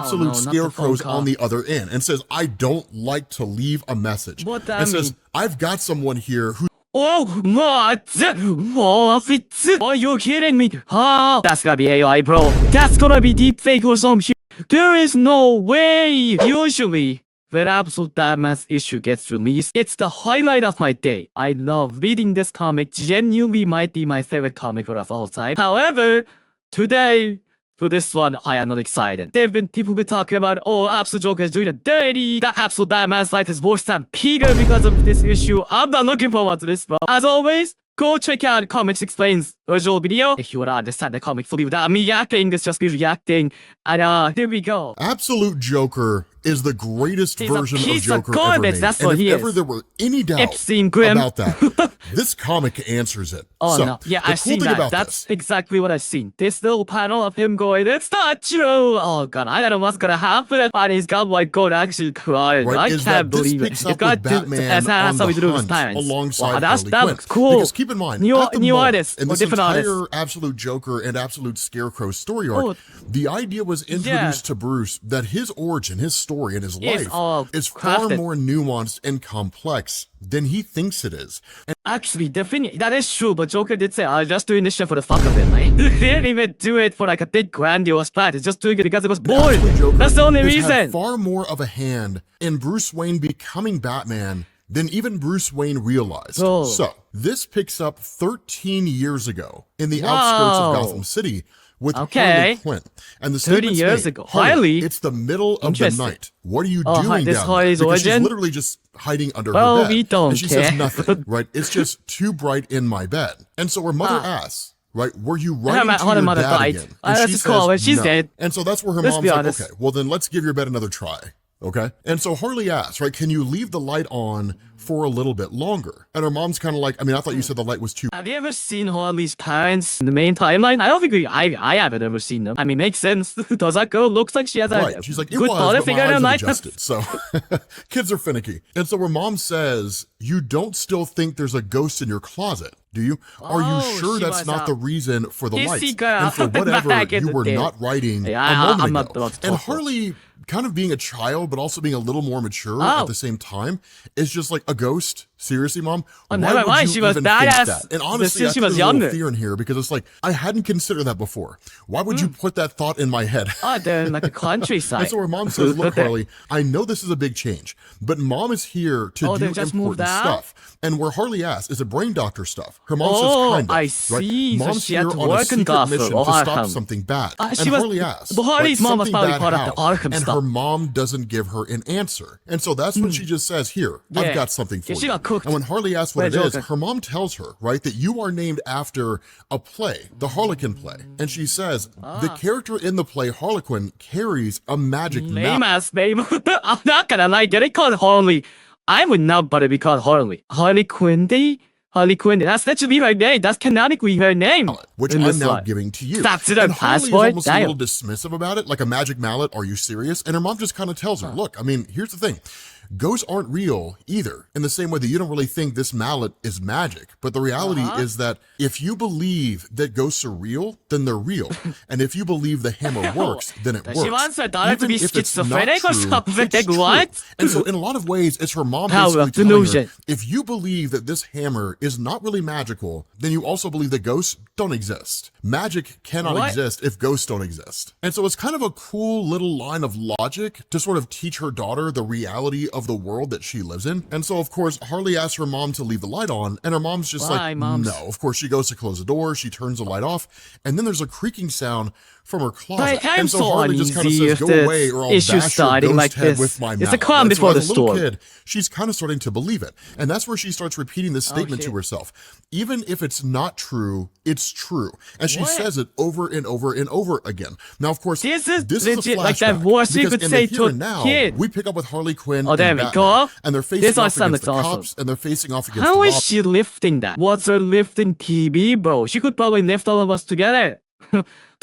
absolute Scarecrow's on the other end and says, I don't like to leave a message. What that and mean? says, I've got someone here who Oh, what? Oh, are you kidding me? Oh, that's gonna be AI, bro. That's gonna be deepfake or some shit. There is no way. Usually, when absolute diamond's issue gets released, it's the highlight of my day. I love reading this comic. Genuinely might be my favorite comic of all time. However, today, for this one, I am not excited. There have been people been talking about, oh, Absolute Joker is doing it dirty. That Absolute Diamond's life is worse than Peter because of this issue. I'm not looking forward to this, bro. As always, go check out Comics Explains original video if you want to understand the comic fully without me reacting. This just be reacting. And here we go. Absolute Joker is the greatest version of Joker ever made. That's and what if he ever is. there were any doubt about that, this comic answers it. Oh so, no, yeah, I've seen that. That's exactly what I've seen. This little panel of him going, it's not true. Oh god, I don't know what's gonna happen. And he's got my god actually crying. Right, I can't believe it. It got Batman on the hunt alongside Harley that Quinn. looks cool. Because keep in mind, new moment, artists in or this different entire artists. Absolute Joker and Absolute Scarecrow story arc, the idea was introduced to Bruce that his origin, his story, and his life is far more nuanced and complex than he thinks it is. And actually, definitely, that is true, but Joker did say, I'm just doing this shit for the fuck of it, man. He didn't even do it for like a big grandiose plan. He's just doing it because it was bored. That's the only reason. Had far more of a hand in Bruce Wayne becoming Batman than even Bruce Wayne realized. So, this picks up 13 years ago in the outskirts of Gotham City with Harley Quinn. And the 30 years ago. Harley? It's the middle of the night. What are you doing this down Harley's there? Because she's origin? literally just hiding under her bed. We don't and she care. says nothing, right? It's just too bright in my bed. And so her mother asks, right, were you writing to your dad again? And she says, she's no. dead. And so that's where her mom's like, okay, well then let's give your bed another try. Okay? And so Harley asks, right, can you leave the light on for a little bit longer? And her mom's kind of like, I mean, I thought you said the light was too... Have you ever seen Harley's parents in the main timeline? I don't think I haven't ever seen them. I mean, makes sense. Does that girl looks like she has a She's like, good quality figure in life? Adjusted. So, kids are finicky. And so her mom says, you don't still think there's a ghost in your closet, do you? Are you sure that's not the reason for the lights? And for whatever you were not writing a moment ago. And Harley, kind of being a child, but also being a little more mature at the same time, is just like, a ghost? Seriously, Mom? Why would you even think that? And honestly, I feel a little fear in here because it's like, I hadn't considered that before. Why would you put that thought in my head? They're in like a countryside. And so her mom says, look, Harley, I know this is a big change, but Mom is here to do important stuff. And where Harley asks, is it brain doctor stuff? Her mom says, kind of. I see. Right? Mom's here on a secret mission to stop something bad. And Harley asks, but Harley's mom was probably part of the Arkham stuff. And her mom doesn't give her an answer. And so that's when she just says, here, I've got something for you. She got cooked. And when Harley asks what it is, her mom tells her, right, that you are named after a play, the Harlequin play. And she says, the character in the play, Harlequin, carries a magic mallet. I'm not gonna lie, get it called Harley. I would not but be called Harley. Harley Quinn. That should be her name. That's canonically her name. Which I'm now giving to you. That's it, and Harley is almost a little dismissive about it, like a magic mallet. Are you serious? And her mom just kind of tells her, look, I mean, here's the thing. Ghosts aren't real either, in the same way that you don't really think this mallet is magic. But the reality is that if you believe that ghosts are real, then they're real. And if you believe the hammer works, then it works. She wants her daughter to be schizophrenic or something. What? And so in a lot of ways, it's her mom basically telling her, if you believe that this hammer is not really magical, then you also believe that ghosts don't exist. Magic cannot exist if ghosts don't exist. And so it's kind of a cool little line of logic to sort of teach her daughter the reality of the world that she lives in. And so, of course, Harley asks her mom to leave the light on, and her mom's just no. Of course, she goes to close the door, she turns the light off, and then there's a creaking sound from her closet. And so Harley just kind of says, go away or I'll bash your ghost head with my mouth. It's a calm before the storm. Kid, she's kind of starting to believe it. And that's where she starts repeating this statement to herself. Even if it's not true, it's true. And she says it over and over and over again. Now, of course, this is legit, a flashback, like that voice you could say to a kid. We pick up with Harley Quinn and Batman, and they're facing off against the cops, and they're facing off against the mob. How is she lifting that? What's her lifting TV, bro? She could probably lift all of us together.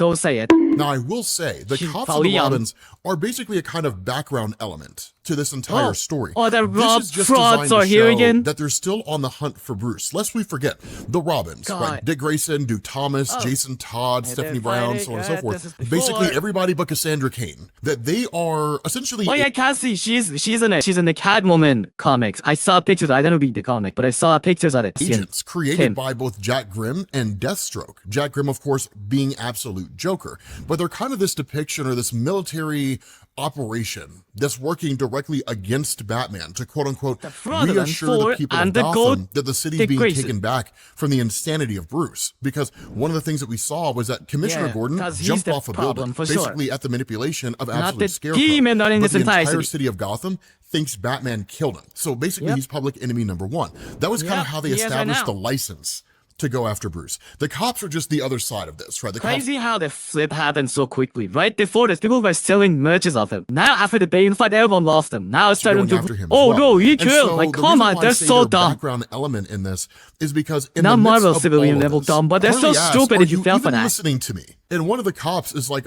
don't say it. Now, I will say, the She's cops and probably the young. Robins are basically a kind of background element to this entire story. Oh, the This is just frauds designed are to here show again? that they're still on the hunt for Bruce. Lest we forget, the Robins, right? Dick Grayson, Duke Thomas, Jason Todd, Stephanie Brown, so on and so forth. Basically, everybody but Cassandra Cain. That they are essentially... Oh yeah, Cassie, she's in it. She's in the Catwoman comics. I saw pictures. I didn't read the comic, but I saw pictures of it. agents created by both Jack Grimm and Deathstroke. Jack Grimm, of course, being absolute Joker. But they're kind of this depiction or this military operation that's working directly against Batman to quote-unquote reassure the people of Gotham that the city is being taken back from the insanity of Bruce. Because one of the things that we saw was that Commissioner Gordon jumped off a building, basically at the manipulation of absolute Scarecrow. But the entire city of Gotham thinks Batman killed him. So basically he's public enemy number one. That was kind of how they established the license to go after Bruce. The cops are just the other side of this, right? Crazy how the flip happened so quickly. Right before this, people were selling merches of him. Now after the Bane fight, everyone lost him. Now it's starting to... Oh no, he killed! Like, come on, they're so dumb. The background element in this is because in not the midst Marvel of civilian all level this, dumb, but they're so Harley stupid asked, if you fell for that. listening to me? And one of the cops is like,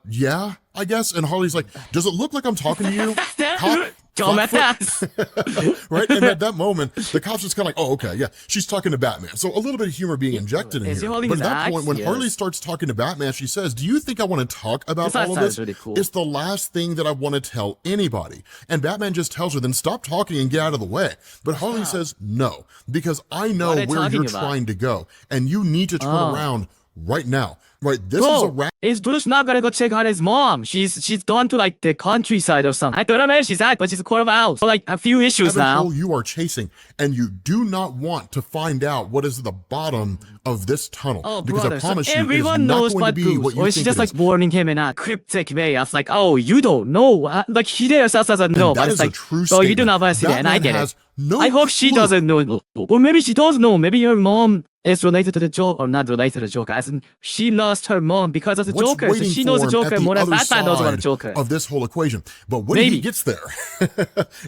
yeah, I guess. And Harley's like, does it look like I'm talking to you? Cop? Right? And at that moment, the cop's just kind of like, oh, okay, yeah, she's talking to Batman. So a little bit of humor being injected in here. But at that point, when Harley starts talking to Batman, she says, do you think I want to talk about all of this? Really cool. It's the last thing that I want to tell anybody. And Batman just tells her, then stop talking and get out of the way. But Harley says, no, because I know where you're trying to go. And you need to turn around right now. Right, this is a wrap. Is Bruce not gonna go check out his mom? She's gone to like the countryside or something. I don't know where she's at, but she's a quarter of an hour. So like a few issues now. You are chasing, and you do not want to find out what is at the bottom of this tunnel. Oh, because brother, I promise so you, everyone knows what Bruce, what you or think she's just it like is. warning him in a cryptic way. I was like, oh, you don't know. Like he herself doesn't know, but it's like, so you do not want to see that, and I get it. I hope she doesn't know, or maybe she does know. Maybe your mom is related to the Joker, or not related to the Joker. As in, she lost her mom because of the Joker, so she knows the Joker more than Batman knows about the Joker. Of this whole equation, but when he gets there,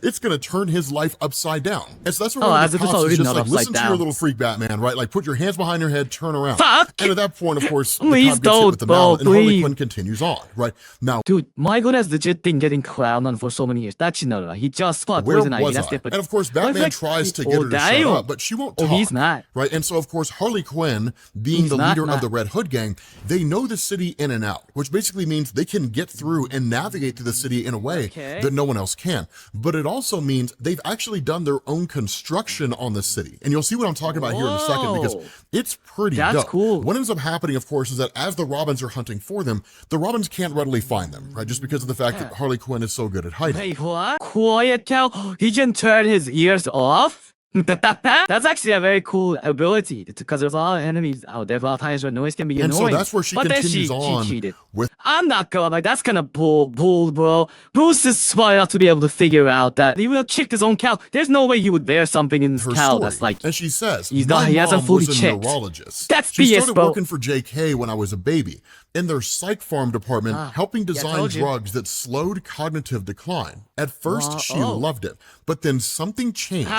it's gonna turn his life upside down. And so that's what the cops is just like, listen to your little freak Batman, right? Like, put your hands behind your head, turn around. And at that point, of course, please the cop gets hit with the mallet, and Harley Quinn continues on, right? Now, dude, Michael has legit been getting clowned on for so many years. That's no. He just fought Poison Ivy. That's different. And of course, Batman tries to get her to shut up, but she won't talk. He's not. Right? And so, of course, Harley Quinn, being the leader of the Red Hood gang, they know the city in and out, which basically means they can get through and navigate through the city in a way that no one else can. But it also means they've actually done their own construction on the city. And you'll see what I'm talking about here in a second, because it's pretty dope. Cool. What ends up happening, of course, is that as the Robins are hunting for them, the Robins can't readily find them, right? Just because of the fact that Harley Quinn is so good at hiding. Wait, what? Quiet cow? He can turn his ears off? That's actually a very cool ability, because there's a lot of enemies out there. A lot of times where noise can be annoying. And so that's where she continues on with. I'm not going like that's kind of bull, bro. Bruce is smart enough to be able to figure out that he would have checked his own cow. There's no way he would bear something in his cow that's like. And she says, he hasn't fully checked. Neurologist. That's she BS, started working for JK when I was a baby in their psych farm department, helping design drugs that slowed cognitive decline. At first, she loved it, but then something changed.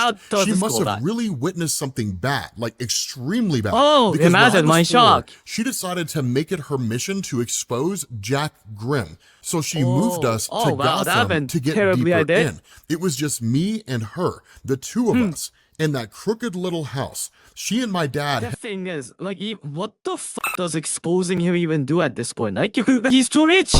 She must have really witnessed something bad, like extremely bad. Oh, imagine my shock. She decided to make it her mission to expose Jack Grimm. So she moved us to Gotham to get deeper in. It was just me and her, the two of us, in that crooked little house. She and my dad. The thing is, like, what the f does exposing him even do at this point? Like, he's too rich.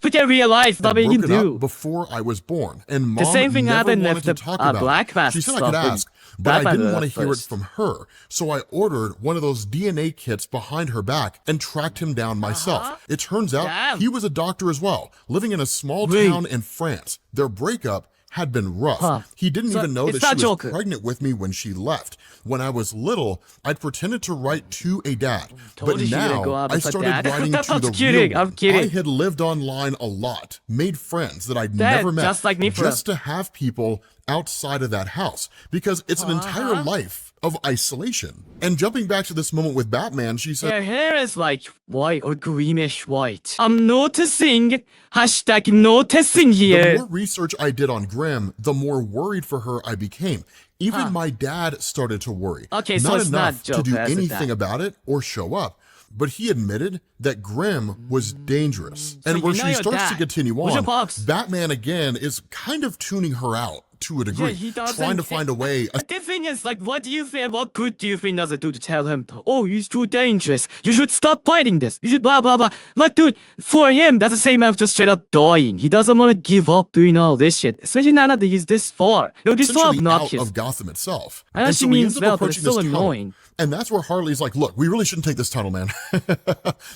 We can realize nothing he can do. Before I was born, and Mom the same thing never happened wanted with the to talk about Black Mask. She said I could ask, but I didn't want to hear it from her. So I ordered one of those DNA kits behind her back and tracked him down myself. It turns out he was a doctor as well, living in a small town in France. Their breakup had been rough. He didn't even know that she was pregnant with me when she left. When I was little, I'd pretended to write to a dad. But now, I started writing to the real one. I had lived online a lot, made friends that I'd never met, just to have people outside of that house, because it's an entire life of isolation. And jumping back to this moment with Batman, she said, her hair is like white or greenish white. I'm noticing, #noticing here. The more research I did on Grimm, the more worried for her I became. Even my dad started to worry. Okay, not so it's enough not Joker to do anything about it or show up. but he admitted that Grimm was dangerous. And where she starts to continue on, Batman again is kind of tuning her out to a degree, trying to find a way. The thing is, like, what do you think? What good do you think does it do to tell him, oh, he's too dangerous, you should stop fighting this, you should blah blah blah? Like, dude, for him, that's the same as just straight up dying. He doesn't want to give up doing all this shit, especially now that he's this far. This is so obnoxious. Out of Gotham itself. And she means well, but it's still annoying. And that's where Harley's like, look, we really shouldn't take this tunnel, man.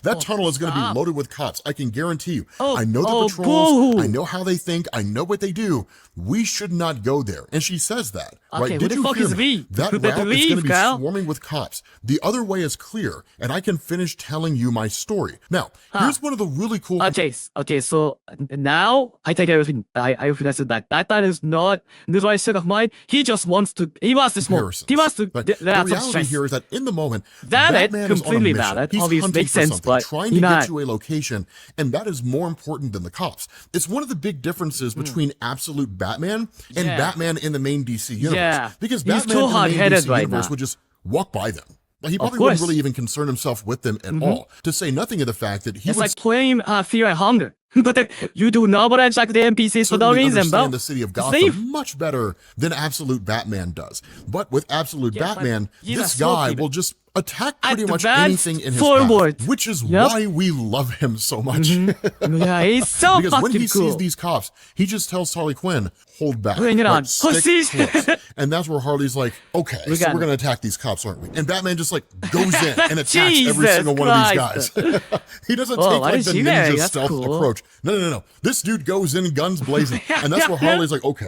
That tunnel is going to be loaded with cops. I can guarantee you. I know the patrols. I know how they think. I know what they do. We should not go there. And she says that. Okay, right? Did you hear me? That route is going to be swarming with cops. The other way is clear, and I can finish telling you my story. Now, here's one of the really cool... Okay, so now I take everything. I realize that Batman is not the right state of mind. He just wants to... He wants to smoke. He wants to... The reality here is that in the moment, Batman completely valid. Obviously makes sense, but trying to get to a location, and that is more important than the cops. It's one of the big differences between absolute Batman and Batman in the main DC universe. Because Batman in the main DC universe would just walk by them. Like, he probably wouldn't really even concern himself with them at all. To say nothing of the fact that he was like playing Fear and Hunger. But you do not attack the NPCs for no reason, bro. The city of Gotham much better than absolute Batman does. But with absolute Batman, this guy will just attack pretty much anything in his path, which is why we love him so much. Yeah, he's so because fucking when he cool. sees these cops, he just tells Harley Quinn, hold back. Bring it on. And that's where Harley's like, okay, so we're going to attack these cops, aren't we? And Batman just like goes in and attacks every single one of these guys. He doesn't take like the ninja stealth approach. No. This dude goes in guns blazing. And that's where Harley's like, okay.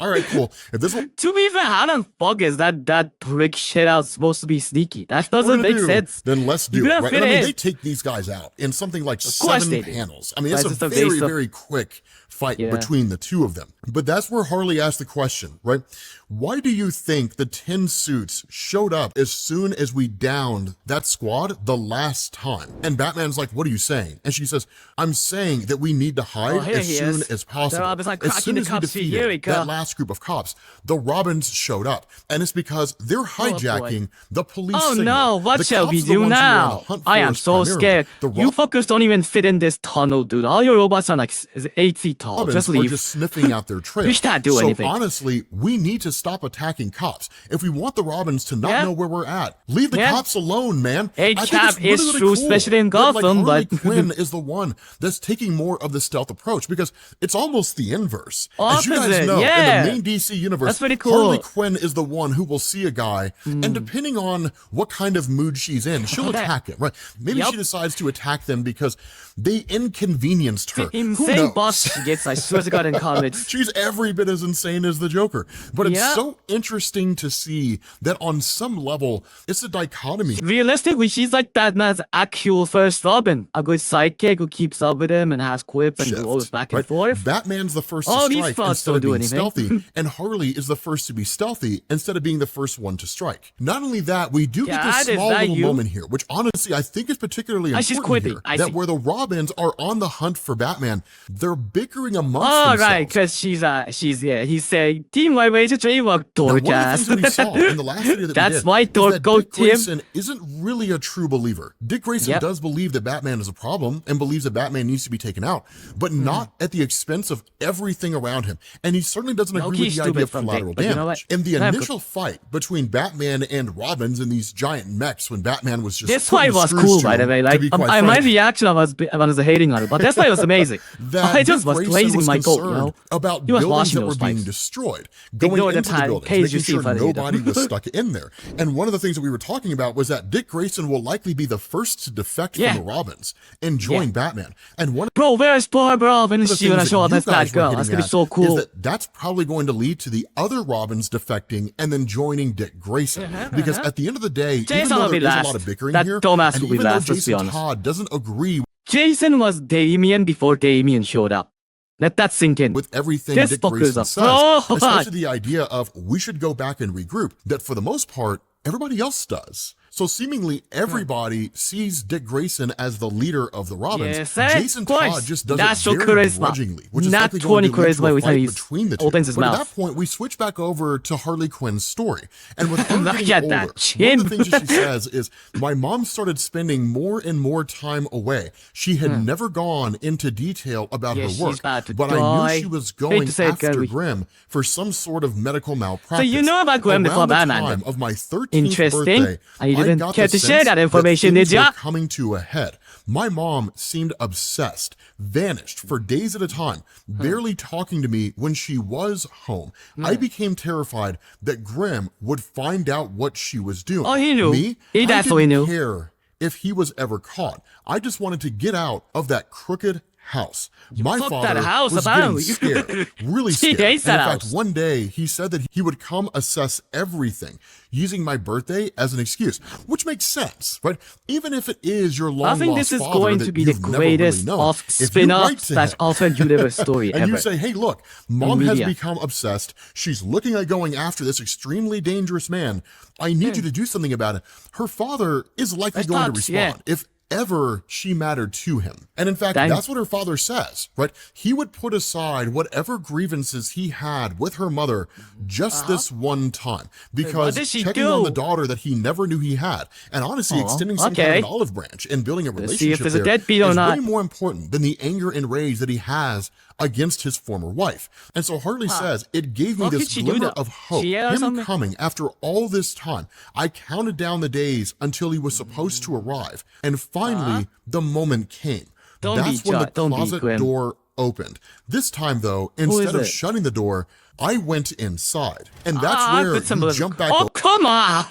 All right, cool. If this will... To be fair, how the fuck is that brick shit out supposed to be sneaky? That doesn't make sense. Then let's do it. Right? I mean, they take these guys out in something like 7 panels. I mean, it's a very, very quick fight between the two of them. But that's where Harley asked the question, right? Why do you think the 10 suits showed up as soon as we downed that squad the last time? And Batman's like, what are you saying? And she says, I'm saying that we need to hide as soon as possible. As soon as we defeated that last group of cops, the Robins showed up. And it's because they're hijacking the police signal. Oh no, what shall we do now? I am so scared. You fuckers don't even fit in this tunnel, dude. All your robots are like 8 feet tall. Just leave. Just sniffing out their trail. We can't do anything. So honestly, we need to stop attacking cops. If we want the Robins to not know where we're at, leave the cops alone, man. Cap is true, especially in Gotham, but Quinn is the one that's taking more of the stealth approach because it's almost the inverse. As you guys know, in the main DC universe, that's pretty cool. Harley Quinn is the one who will see a guy, and depending on what kind of mood she's in, she'll attack him, right? Maybe she decides to attack them because they inconvenienced her. The insane boss she gets, I swear to God, in comics. She's every bit as insane as the Joker. But it's so interesting to see that on some level, it's a dichotomy. Realistically, she's like Batman's actual first Robin. A good sidekick who keeps up with him and has quip and goes back and forth. Batman's the first to strike instead of being stealthy, and Harley is the first to be stealthy instead of being the first one to strike. Not only that, we do get this small little moment here, which honestly I think is particularly important here, that where the Robins are on the hunt for Batman, they're bickering amongst themselves. Oh, right, because he's saying, Team White Way to Dreamwork, dork ass. One of the things that we saw in the last video that That's my dork, go Dick Grayson isn't really a true believer. Dick Grayson does believe that Batman is a problem and believes that Batman needs to be taken out, but not at the expense of everything around him. And he certainly doesn't agree with the idea of collateral damage. In the initial fight between Batman and Robins in these giant mechs when Batman was just this fight was cool, by the way. Like, my reaction was hating on it, but this fight was amazing. I just was blazing my goat, you know. About buildings that were being destroyed, going into the buildings, making sure nobody was stuck in there. And one of the things that we were talking about was that Dick Grayson will likely be the first to defect from the Robins and join Batman. And one where's Barbara? When is she gonna show up as that girl? That's gonna be so cool. That's probably going to lead to the other Robins defecting and then joining Dick Grayson. Because at the end of the day, even though there is a lot of bickering here, and even though Jason Todd doesn't agree, Jason was Damian before Damian showed up. Let that sink in. With everything Dick Grayson says, especially the idea of we should go back and regroup, that for the most part, everybody else does. So seemingly everybody sees Dick Grayson as the leader of the Robins. Yes, Jason Todd just does That's it your very charisma. grudgingly, which is Not likely going 20 to lead to charisma a every time fight he between the two. opens his But mouth. at that point, we switch back over to Harley Quinn's story. And with her Look getting at older, that one of chin. the things that she says is, my mom started spending more and more time away. She had never gone into detail about Yeah, her she's work, about to but I die. knew she was Hate going to say it, after Gary. Grimm for some sort of medical malpractice. So you know about Grimm before Around the Batman, time then? of my 13th Interesting. birthday, You I didn't got care the to share sense that information, things did ya? were coming to a head. My mom seemed obsessed, vanished for days at a time, barely talking to me when she was home. I became terrified that Grimm would find out what she was doing. Oh, he knew. Me, He I definitely didn't knew. care if he was ever caught. I just wanted to get out of that crooked house. My fucked father that house was about. getting scared, really He scared. hates And that in fact, house. one day he said that he would come assess everything using my birthday as an excuse, which makes sense, right? Even if it is your long I think lost this is father going that to be the you've never really greatest known, of if you spin-off write to slash him, alternate universe story and ever. you say, hey, look, mom has media. become obsessed. She's looking at going after this extremely dangerous man. I need you to do something about it. Her father is likely That's going to tough, respond. yeah. If ever she mattered to him. And in fact, Dang. that's what her father says, right? He would put aside whatever grievances he had with her mother just this one time, because did she checking on do? the daughter that he never knew he had, and honestly extending some kind of okay. an olive branch and building a Let's see relationship if there's a there deadbeat or is not. way more important than the anger and rage that he has against his former wife. And so Harley says, it gave me What this could she do glimmer though? of hope. She or Him something? coming after all this time. I counted down the days until he was supposed to arrive. And finally, the moment came. Don't That's be when the Jot, don't be closet Grim. door opened. This time, though, is instead of it? shutting the door, I went inside. And that's where good symbol. you jump back Oh, come on!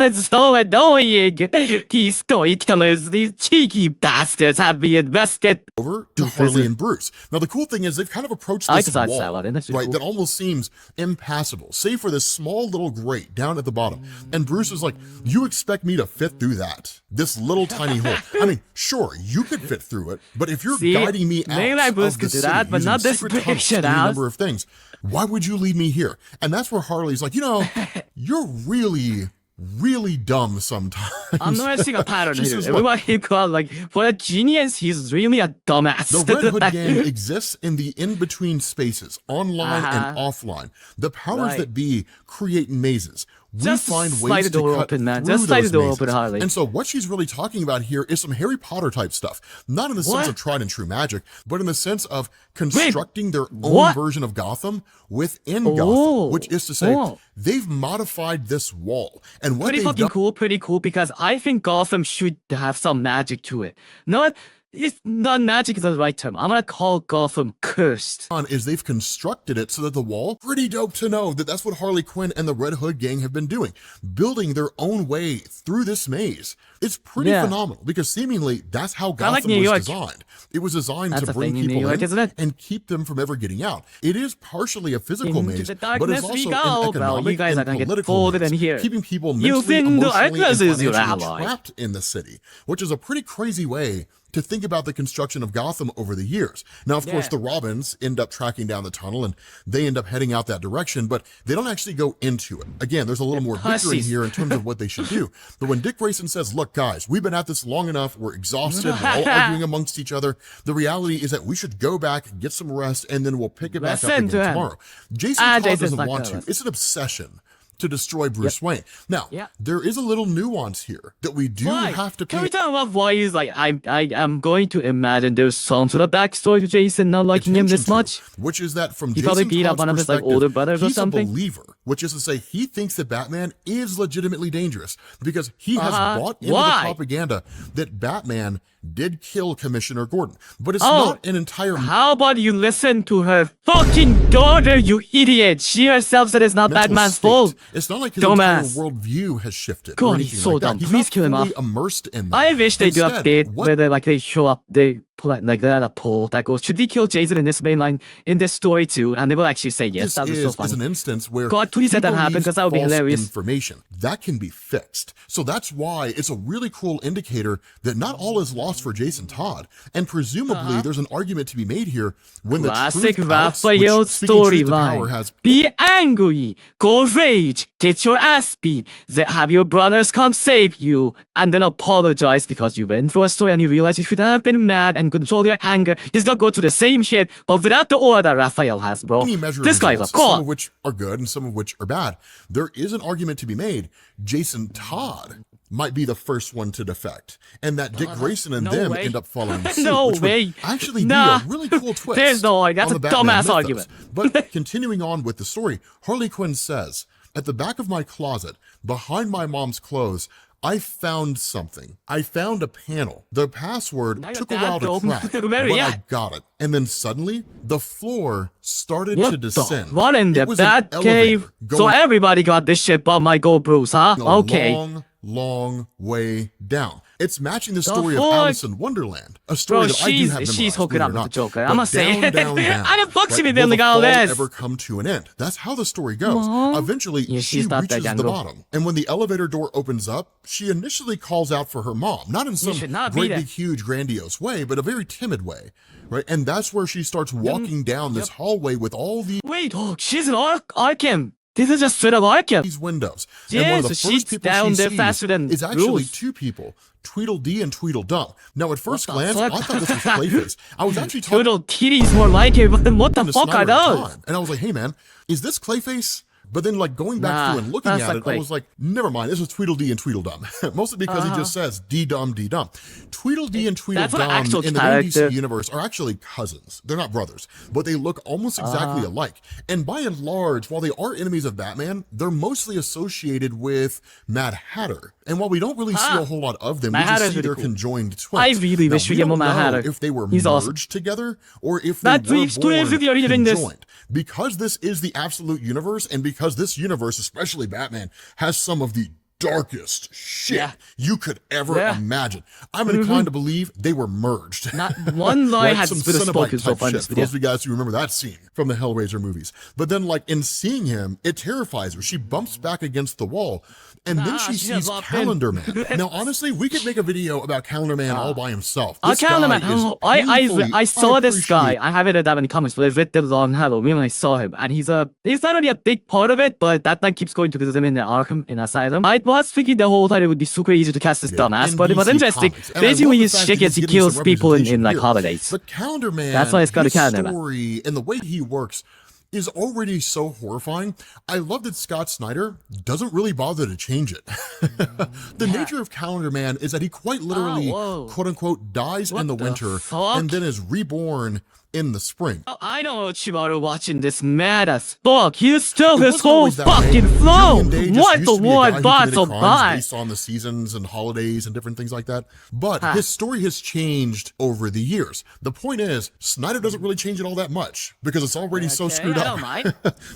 It's so annoying! These storytellers, these cheeky bastards have me invested. over to Harley and Bruce. Now, the cool thing is they've kind of approached I this decide wall, salad, and that's right, cool. that almost seems impassable, save for this small little grate down at the bottom. And Bruce is like, you expect me to fit through that? This little tiny hole. I mean, sure, you could fit through it, but if you're See, guiding me out maybe like Bruce of the could do city that, but using not this secret big tunnels shit and any house. number of things, why would you leave me here? And that's where Harley's like, you know, you're really dumb sometimes. I'm noticing a pattern She here. says, look, Everyone he called like for a genius, he's really a dumbass. the Red Hood gang exists in the in-between spaces, online and offline. The powers Right. that be create mazes. We Just find slide ways the to door cut open, man. through Just slide those the door mazes. open, Harley. And so what she's really talking about here is some Harry Potter type stuff. Not in the sense What? of tried and true magic, but in the sense of constructing their own what? version of Gotham within Oh. Gotham, which is to say, Oh. they've modified this wall. And what pretty they've fucking done cool, pretty cool, because I think Gotham should have some magic to it. It's not magic is the right term. I'm gonna call Gotham cursed. is they've constructed it so that the wall, pretty dope to know that that's what Harley Quinn and the Red Hood gang have been doing, building their own way through this maze. It's pretty phenomenal because seemingly that's how Gotham like New was York. designed. It was designed That's to a bring thing in New people York, in isn't it? and keep them from ever getting out. It is partially a physical Into maze, the but darkness it's we also go. an Well, economic you guys and are gonna get political folded maze, in here. keeping people You mentally, think the emotionally, and darkness is your financially ally. trapped in the city, which is a pretty crazy way to think about the construction of Gotham over the years. Now, of course, Yeah. the Robins end up tracking down the tunnel and they end up heading out that direction, but they don't actually go into it. Again, there's a little more bickering pussies. here in terms of what they should do. But when Dick Grayson says, look, guys, we've been at this long enough, we're exhausted, we're all arguing amongst each other, the reality is that we should go back, get some rest, and then we'll pick it back up Listen again to him. tomorrow. Jason Todd Jason's doesn't not want gonna to. It's an obsession to destroy Bruce Wayne. Now, Yeah. there is a little nuance here that we do Why? have to Can we pay talk about why he's like, I am going to imagine there's some sort of backstory to Jason not liking him this attention to, much. which is that from He probably Jason beat up Todd's one of his, like, perspective, older brothers or he's something? a believer, which is to say he thinks that Batman is legitimately dangerous because he has bought into Why? the propaganda that Batman did kill Commissioner Gordon. But it's Oh, not an entire How about you listen to her fucking daughter, you idiot? She herself said it's not mental Batman's state. fault. It's not like his Dumbass. entire worldview has shifted. God, or he's anything so like that. dumb. He's Please not kill him fully off. immersed in that. I wish they do Instead, update what where they show up, they like that a poll that goes, should we kill Jason in this mainline in this story too? And they will actually say yes. That was so funny. Is an instance where God, please let that happen because that would be hilarious. Information that can be fixed. So that's why it's a really cool indicator that not all is lost for Jason Todd. And presumably there's an argument to be made here when classic the truth Raphael storyline. Be angry, go rage, get your ass beat, then have your brothers come save you, and then apologize because you went through a story and you realize you should have been mad and control your anger. He's not go to the same shit, but without the aura that Raphael has, bro. This guy's a call. Some of which are good and some of which are bad. There is an argument to be made. Jason Todd might be the first one to defect, and that Dick Grayson and them end up following suit. No which way. Would actually be a really cool twist. There's no way. That's a dumbass argument. But continuing on with the story, Harley Quinn says, at the back of my closet, behind my mom's clothes, I found something. I found a panel. The password took a while to crack, but I got it. And then suddenly, the floor started to descend. What in the bat cave? So everybody got this shit but my Go Bruce, huh? Okay. Long way down. It's matching the story of Alice in Wonderland, a story that I do have memorized. She's hooking up with the Joker. I'm gonna say it. I didn't fuck with will the fall ever come to an end? That's how the story goes. Eventually, she reaches the bottom, and when the elevator door opens up, she initially calls out for her mom, not in some great big huge grandiose way, but a very timid way, right? And that's where she starts walking down this hallway with all the she's an Arkham. This is just straight up Arkham. These windows. Yeah, and one of the so first she's people down she there sees faster than is actually Bruce. two people, Tweedledee and Tweedledum. Now, at first glance, I thought this was Clayface. I was actually talking Tweedledee more like it, but then what the fuck are those? And I was like, hey man, is this Clayface? But then, like, going back through and looking at it, I was like, never mind, this is Tweedledee and Tweedledum. Mostly because he just says dee-dum, dee-dum. Tweedledee and Tweedledum in the DC universe are actually cousins. They're not brothers, but they look almost exactly alike. And by and large, while they are enemies of Batman, they're mostly associated with Mad Hatter. And while we don't really see a whole lot of them, we just see their conjoined twins. I really wish we get more Mad Hatter. If they were merged together, or if they were born conjoined. Because this is the absolute universe, and because this universe, especially Batman, has some of the darkest shit you could ever imagine. I'm inclined to believe they were merged. Not one lie has been spoken so far in this video. video. Those of you guys who remember that scene from the Hellraiser movies. But then, like, in seeing him, it terrifies her. She bumps back against the wall, and then she sees Calendar Man. Now, honestly, we could make a video about Calendar Man all by himself. Calendar Man. I saw this guy. I haven't read that many comments, but I read them on Halloween when I saw him, and he's not really a big part of it, but that night keeps going to visit him in the Arkham in Asylum. I was thinking the whole time it would be super easy to cast this dumbass, but it was interesting. Basically, his shit gets he kills people in like holidays. But Calendar Man, that's why it's got a Calendar Man. Story and the way he works is already so horrifying. I love that Scott Snyder doesn't really bother to change it. The nature of Calendar Man is that he quite literally, quote unquote, dies in the winter and then is reborn in the spring. I know Chimaru watching this mad as fuck. He stole his whole fucking flow. What the word bots of based on the seasons and holidays and different things like that. But his story has changed over the years. The point is, Snyder doesn't really change it all that much because it's already so screwed up.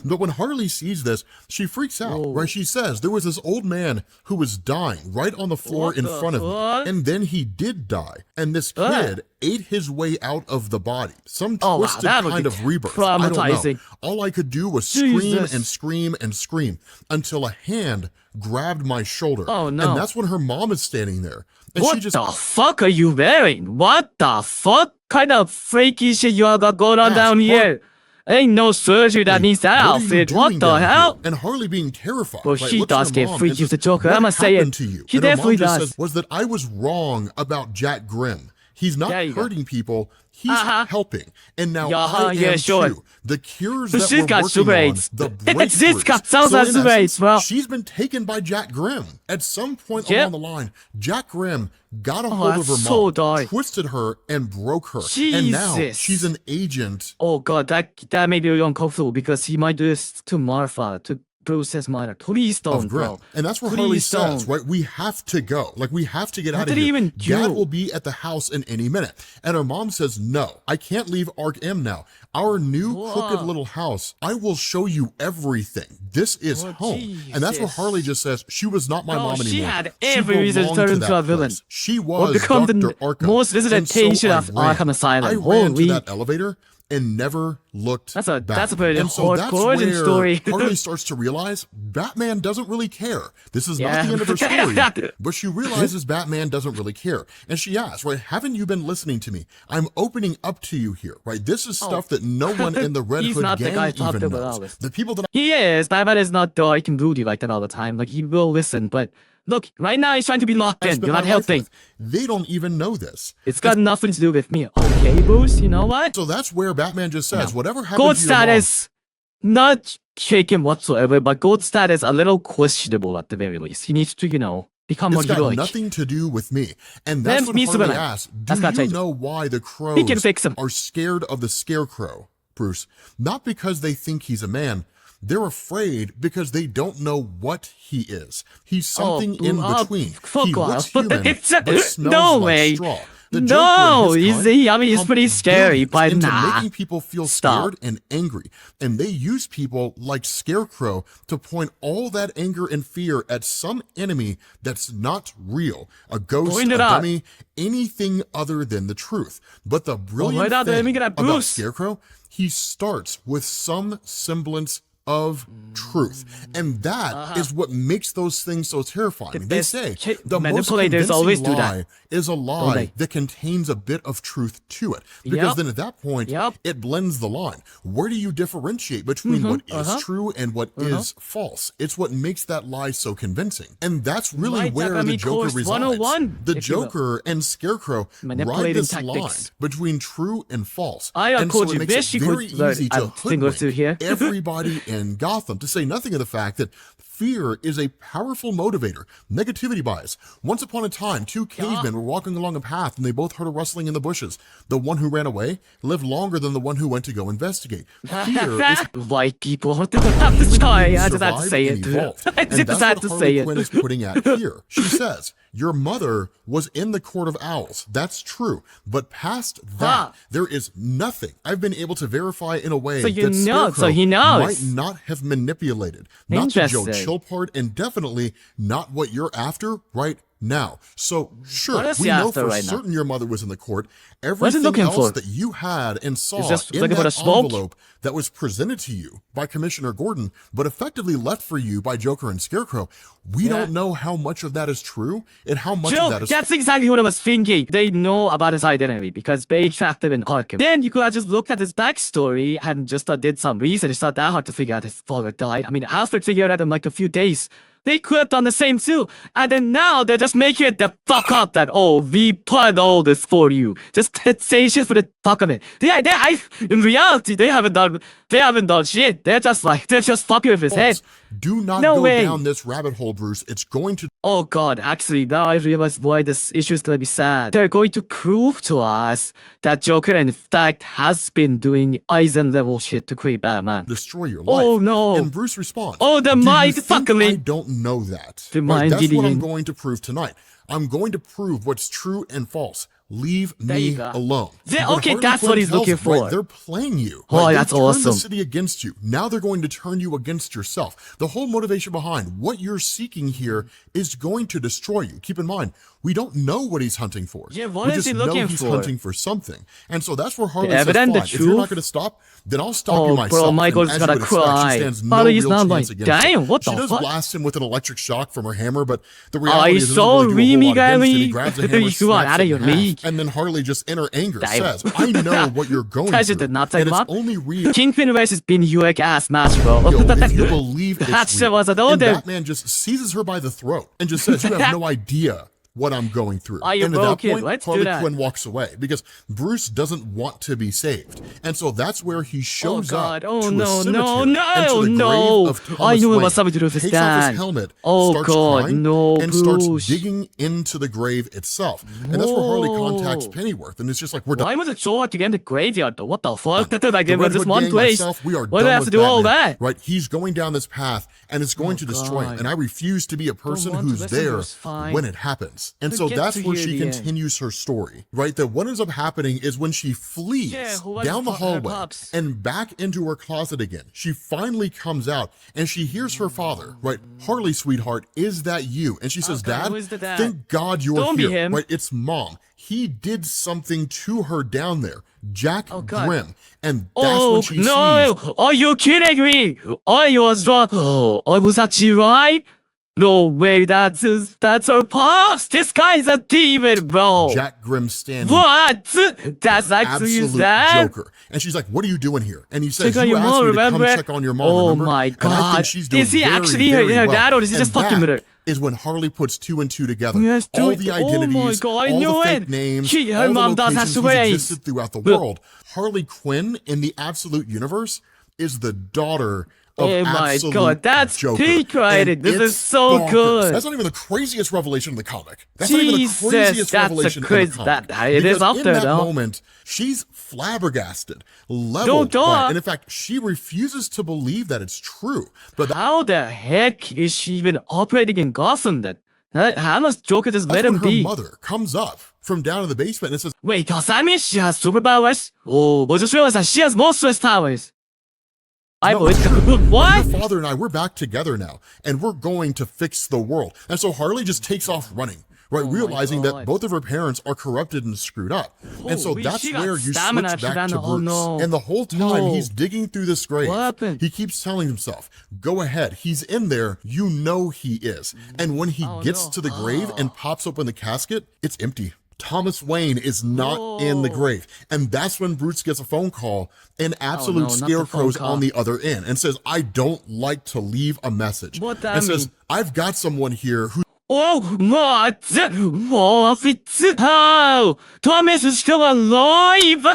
But when Harley sees this, she freaks out, right? She says, there was this old man who was dying right on the floor in front of me. And then he did die. And this kid ate his way out of the body. Some twisted kind of rebirth. I don't know. All I could do was scream and scream and scream until a hand grabbed my shoulder. Oh no. And that's when her mom is standing there. And what the fuck are you wearing? What the fuck kind of freaky shit you got going on down here? Ain't no surgery that needs that outfit. What the hell? And Harley being terrified. Well, she does get freaky with the Joker. I'm gonna say it. She definitely does. Was that I was wrong about Jack Grimm. He's not hurting people. He's helping. And now I am too. The cures that we're working on, the breakthroughs. She's been taken by Jack Grimm. At some point along the line, Jack Grimm got a hold of her mom, twisted her, and broke her. And now she's an agent. Oh god, that made me uncomfortable because he might do this to Martha, to Bruce's mother. Please don't, of grit. bro. And that's where Please Harley says, don't. right, we have to go. Like, we have to get What out of did he here. even do? Dad will be at the house in any minute. And her mom says, no, I can't leave Arc M now. Our new crooked little house, I will show you everything. This is home. Jesus. And that's where Harley just says, she was not my mom anymore. She had every reason to turn into a villain. She Or was become Dr. the Arkham. most visited And so patient I of ran. Arkham Asylum. I ran to Holy. that elevator and never looked That's a back. pretty and so that's hardcore where story. Harley starts to realize Batman doesn't really care. This is Yeah. not the end of her story. But she realizes Batman doesn't really care. And she asks, right, haven't you been listening to me? I'm opening up to you here, right? This is stuff that no one in the Red He's Hood not the guy gang even talked about all knows. this. The people that He is. Batman is not dark and broody like that all the time. Like, he will listen, but look, right now he's trying to be locked I in. spent You're my not life helping. with, they don't even know this. It's got nothing to do with me. Okay, Bruce, you know what? So that's where Batman just says, whatever happened Gold to your mom, status, not shaken whatsoever, but gold status a little questionable at the very least. He needs to, become more it's got heroic. nothing to do with me. And Then that's what me Harley Superman. asks, That's do gotta you change. know why the crows He can fix him. are scared of the Scarecrow, Bruce? Not because they think he's a man. They're afraid because they don't know what he is. He's something in between. Fuck He looks off. human, but smells No like way. straw. The No, Joker in his kind he's pretty pumped scary, billions but into nah. making people feel Stop. scared and angry. And they use people like Scarecrow to point all that anger and fear at some enemy that's not real. A ghost, Point a it out. dummy, anything other than the truth. But the brilliant right out there, let me thing get that about Bruce. Scarecrow, he starts with some semblance of truth. And that is what makes those things so terrifying. They best say ki- the most manipulators convincing always do that. lie is a lie that contains a bit of truth to it. Because Yep. then at that point, Yep. it blends the line. Where do you differentiate between what is true and what is false? It's what makes that lie so convincing. And that's really Might where the Japanese Joker course resides. 101, The if you will. Joker and Scarecrow ride Manipulating this tactics. line between true and false. I And so told it you, makes wish it you very could learn easy a to thing or two hoodwink here. everybody in Gotham, to say nothing of the fact that fear is a powerful motivator. Negativity bias. Once upon a time, two cavemen were walking along a path and they both heard a rustling in the bushes. The one who ran away lived longer than the one who went to go investigate. Fear is White people. Sorry, I just had to survived say and it. evolved. I And just that's had what to Harley say Quinn it. is putting at here. She says, your mother was in the Court of Owls. That's true. But past that, there is nothing I've been able to verify in a way So you that know- so Scarecrow he knows. might not have manipulated. Not the Joe Interesting. Chill part, and definitely not what you're after right now. So sure, What is we he know after for right now? certain your mother was in the court. What's he Everything looking else for? that you had and saw just in looking for that the smoke? envelope that was presented to you by Commissioner Gordon, but effectively left for you by Joker and Scarecrow, we don't know how much of that is true and how much of Joe, that is that's exactly what I was thinking. They know about his identity because they tracked him in Arkham. Then you could have just looked at his backstory and just did some research. It's not that hard to figure out his father died. I mean, Alfred figured it out in like a few days. They could have done the same too. And then now they're just making it the fuck up that, oh, we planned all this for you. Just say shit for the fuck of it. In reality, they haven't done shit. They're just fucking with his head. Do not No go way. down this rabbit hole, Bruce. It's going to Oh god, actually, now I realize why this issue is gonna be sad. They're going to prove to us that Joker, in fact, has been doing Eisen level shit to create Batman. destroy your life. Oh, no. And Bruce responds, Oh, the "Do you mind think fucking- I don't know that. The Right, mind that's what I'm eating. going to prove tonight. I'm going to prove what's true and false. Leave you me go. alone." Yeah, But okay, Harley that's Quinn what he's tells looking him, right, for. they're playing you. Oh, Right, that's they turned awesome. the city against you. Now they're going to turn you against yourself. The whole motivation behind what you're seeking here is going to destroy you. Keep in mind, we don't know what he's hunting for. Yeah, what we is just he know looking he's for? hunting for something. And so that's where Harley says, evidence, fine, the if you're not truth? going to stop, then I'll stop you Oh, myself. bro, And Michael's as you gonna would expect, cry. She stands no Harley's real not chance like, against damn, it. what She the does fuck? blast him with an electric shock from her hammer, but the reality is it doesn't saw really do a whole lot against it. He Remy grabs the Gary. hammer, You are snaps out it of your in half, league. and then Harley just in her anger Damn. says, I know what you're going Pleasure through, did not take and it's long. only real Kingpin versus Bin Huick ass match, bro. if you believe it's That shit real. was And another. Batman just seizes her by the throat and just says, you have no idea what I'm going through. Are you and at that broken? point, Let's do Harley that. Quinn walks away because Bruce doesn't want to be saved. And so that's where he shows up to a cemetery and to the grave of Thomas I knew it Wayne, was something to do with his takes off dad. his helmet, Oh starts God, crying, no, and Bruce. starts digging into the grave itself. And that's where Harley contacts Pennyworth, and it's just like, we're done. Why was it so hard to get in the graveyard though? What the fuck? That The like Red was this Hood one gang, place. myself, we are Why do done I have with to do all Batman, that? right? He's going down this path, and it's going to destroy him. God. And I refuse to be a person want to who's listen to there this, fine. when it happens. And so Forget that's to where hear she the end. continues her story, right? That what ends up happening is when she flees down the hallway and back into her closet again, she finally comes out and she hears her father, right? Harley, sweetheart, is that you? And she says, Okay, Dad, who is the dad? thank God you're Don't be here, him. right? It's Mom. He did something to her down there, Jack Grimm. And that's when she sees. Are you kidding me? I was wrong. Was that you right? No way, that's her past. This guy's a demon, bro. Jack Grimm standing. What? That's actually his Absolute dad? Joker. And she's like, what are you doing here? And he says, Check on you your asked mom, me to remember? come check on your mom, Oh remember? my And I God. think she's doing Is he very, actually very her well. dad, or is he And just fucking with her? is when Harley puts two and two together. Yes, all the identities, oh my God, I all knew the fake it. names, Her all the mom does have locations to he's wait. existed throughout the world. Harley Quinn in the Absolute Universe is the daughter of Oh my Absolute God, that's Joker. peak writing. And This is it's so bonkers. good. That's not even the craziest revelation in the comic. That's not even the Jesus, craziest that's revelation a crazy. in the comic. That it is Because up there, in that though. moment, she's flabbergasted, leveled by it. And in fact, she refuses to believe that it's true. But How the heck is she even operating in Gotham then? How does Joker just let that's when him her be? mother comes up from down in the basement and says, Wait, does that mean she has superpowers? Oh, I just realized that she has monstrous powers. I no, believe. it's true. What? Your father and I, we're back together now, and we're going to fix the world. And so Harley just takes off running, right? Realizing that both of her parents are corrupted and screwed up. And so Holy, that's she got where you switch stamina. She back ran to the- oh, Bruce. no. And the whole time No. he's digging through this grave, What happened? he keeps telling himself, go ahead. He's in there. You know he is. And when he gets to the grave and pops open the casket, it's empty. Thomas Wayne is not in the grave. And that's when Bruce gets a phone call and Absolute not the phone Scarecrow's call. on the other end and says, I don't like to leave a message. What that and says, mean? I've got someone here who Oh, what? What? It's how? Thomas is still alive?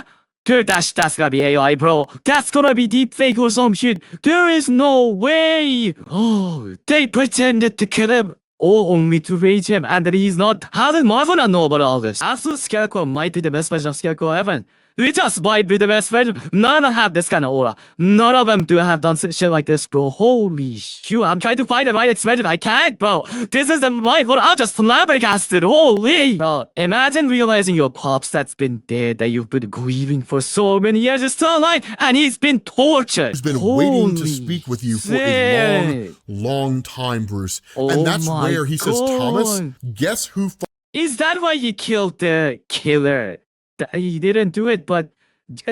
Dude, that's gonna be AI, bro. That's gonna be deepfake or some shit. There is no way. Oh, they pretended to kill him. Or only to rage him, and that he's not. How did Marvel not know about all this? Absolute Scarecrow might be the best version of Scarecrow ever. We just might be the best version. None have this kind of aura. None of them do have done shit like this, bro. Holy shit. I'm trying to find the right expression. I can't, bro. This is the right word. I'm just flabbergasted. Holy. Bro, imagine realizing your pops that's been dead, that you've been grieving for so many years, is still alive, and he's been tortured. has been waiting to speak with you for a long, long time, Bruce. And that's my where he says, Thomas, God. guess who Is that why he killed the killer? He didn't do it, but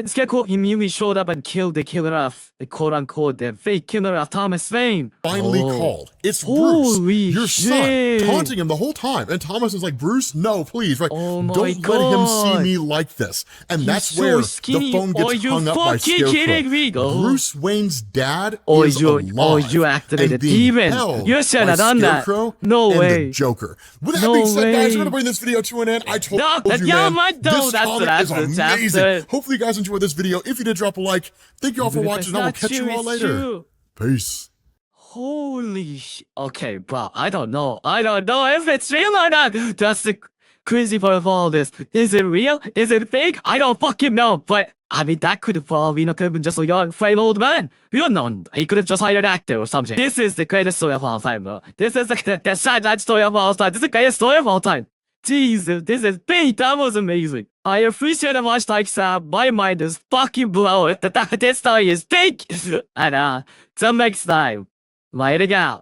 Scarecrow immediately showed up and killed the killer of, quote unquote, the fake killer of Thomas Wayne. finally called? It's Holy Bruce, your shit. son, taunting him the whole time. And Thomas is like, Bruce, no, please, right? Oh my Don't let him God. see me like this. And that's so where skinny. the phone Are gets you hung up by fucking kidding me? Scarecrow. Oh. Bruce Wayne's dad Oh, is alive. oh, you activated and being demon. held You should by have done that. Scarecrow No and way. the Joker. With that No being said, guys, way. we're going to bring this video to an end. I told No, you, yeah, man, my- no, this that's- comic that's- is that's amazing. it. Hopefully you guys enjoyed this video. If you did, drop a like. Thank you all for watching, and I will catch you all later. True. Peace. Holy sh! Okay, bro, I don't know if it's real or not. That's the crazy part of all this. Is it real? Is it fake? I don't fucking know. But I mean, that could have probably could have been just a young, frail old man. We don't know. He could have just hired an actor or something. This is the greatest story of all time, bro. This is the sad story of all time. This is the greatest story of all time. Jesus, this is fake. That was amazing. I appreciate how much NyxFam. My mind is fucking blown. This story is fake. And till next time, light it out.